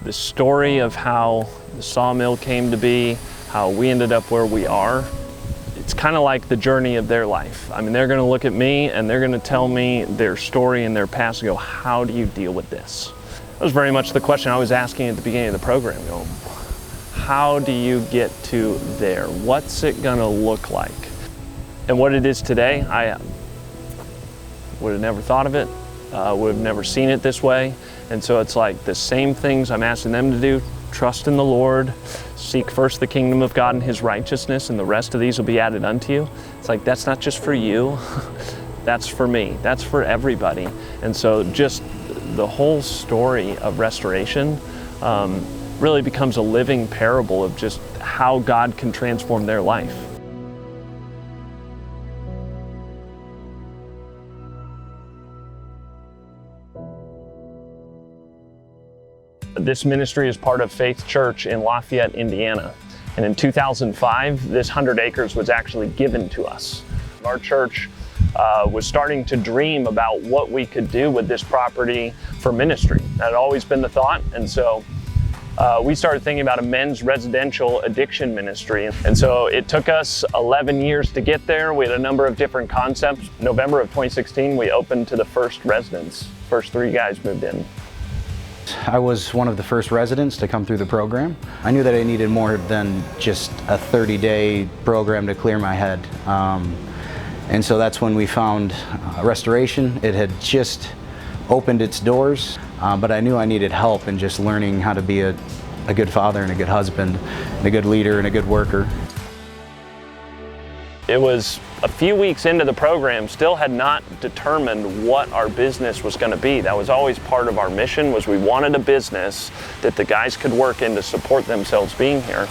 The story of how the sawmill came to be, how we ended up where we are, it's kind of like the journey of their life. I mean, they're going to look at me and they're going to tell me their story and their past and go, how do you deal with this? That was very much the question I was asking at the beginning of the program. You know, how do you get to there? What's it going to look like? And what it is today, I would have never thought of it, would have never seen it this way. And so it's like the same things I'm asking them to do: trust in the Lord, seek first the kingdom of God and His righteousness, and the rest of these will be added unto you. It's like, that's not just for you, that's for me, that's for everybody. And so just the whole story of restoration really becomes a living parable of just how God can transform their life. This ministry is part of Faith Church in Lafayette, Indiana. And in 2005, this 100 acres was actually given to us. Our church was starting to dream about what we could do with this property for ministry. That had always been the thought. And so we started thinking about a men's residential addiction ministry. And so it took us 11 years to get there. We had a number of different concepts. November of 2016, we opened to the first residents. First 3 guys moved in. I was one of the first residents to come through the program. I knew that I needed more than just a 30-day program to clear my head. And so that's when we found Restoration. It had just opened its doors, but I knew I needed help in just learning how to be a good father and a good husband, and a good leader and a good worker. It was a few weeks into the program, still had not determined what our business was going to be. That was always part of our mission, was we wanted a business that the guys could work in to support themselves being here.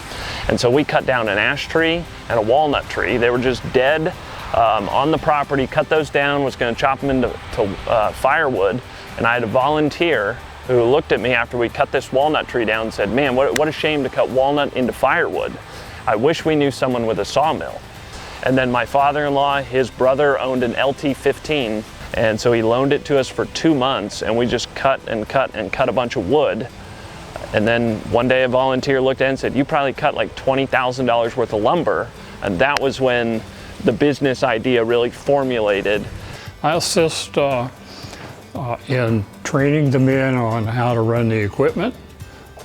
And so we cut down an ash tree and a walnut tree. They were just dead on the property, cut those down, was going to chop them into firewood. And I had a volunteer who looked at me after we cut this walnut tree down and said, man, what a shame to cut walnut into firewood. I wish we knew someone with a sawmill. And then my father-in-law, his brother owned an LT-15, and so he loaned it to us for 2 months, and we just cut and cut and cut a bunch of wood. And then one day a volunteer looked at it and said, you probably cut like $20,000 worth of lumber. And that was when the business idea really formulated. I assist in training the men on how to run the equipment.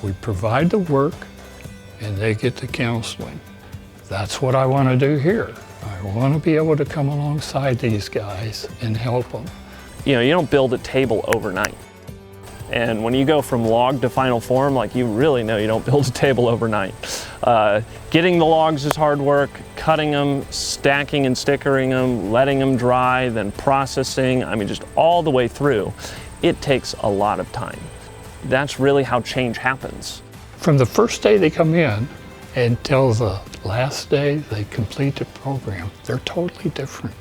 We provide the work, and they get the counseling. That's what I want to do here. I want to be able to come alongside these guys and help them. You know, you don't build a table overnight. And when you go from log to final form, like, you really know you don't build a table overnight. Getting the logs is hard work, cutting them, stacking and stickering them, letting them dry, then processing, I mean, just all the way through. It takes a lot of time. That's really how change happens. From the first day they come in until the last day they complete the program, they're totally different.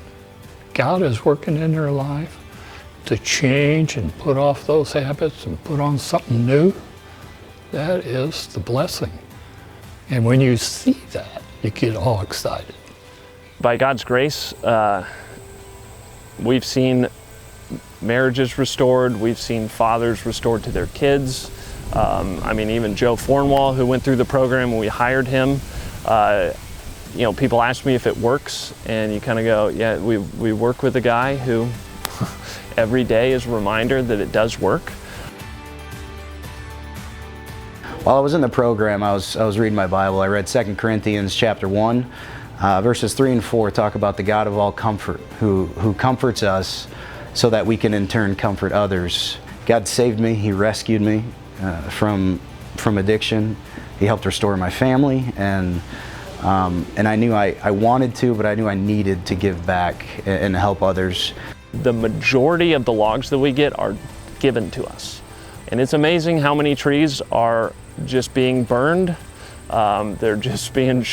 God is working in their life to change and put off those habits and put on something new. That is the blessing. And when you see that, you get all excited. By God's grace, we've seen marriages restored, we've seen fathers restored to their kids. I mean, even Joe Fornwall, who went through the program when we hired him, you know, people ask me if it works, and you kind of go, yeah, we work with a guy who every day is a reminder that it does work. While I was in the program, I was reading my Bible. I read 2 Corinthians chapter 1, verses 3 and 4 talk about the God of all comfort, who comforts us so that we can in turn comfort others. God saved me, He rescued me from addiction. He helped restore my family, and I knew I wanted to, but I knew I needed to give back and help others. The majority of the logs that we get are given to us. And it's amazing how many trees are just being burned. They're just being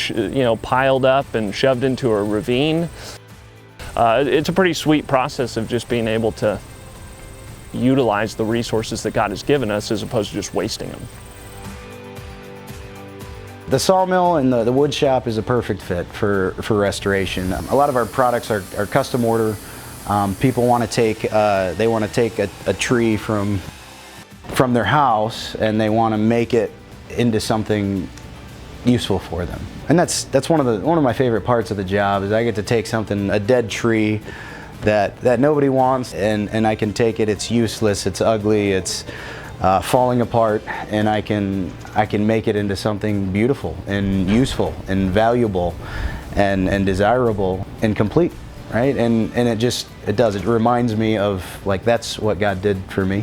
piled up and shoved into a ravine. It's a pretty sweet process of just being able to utilize the resources that God has given us as opposed to just wasting them. The sawmill and the wood shop is a perfect fit for restoration. A lot of our products are custom order. People want to take a tree from from their house and they want to make it into something useful for them. And that's one of my favorite parts of the job, is I get to take something, a dead tree that nobody wants, and I can take it, it's useless, it's ugly, it's falling apart, and I can make it into something beautiful and useful and valuable and desirable and complete, right? And it reminds me of, like, that's what God did for me.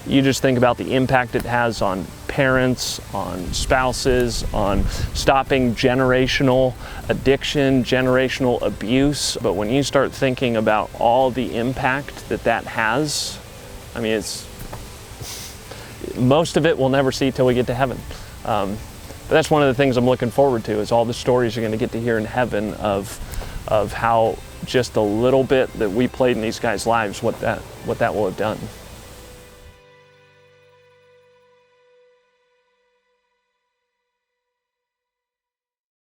You just think about the impact it has on parents, on spouses, on stopping generational addiction, generational abuse. But when you start thinking about all the impact that has, I mean, most of it we'll never see till we get to heaven. But that's one of the things I'm looking forward to, is all the stories you're going to get to hear in heaven of how just a little bit that we played in these guys' lives, what that will have done.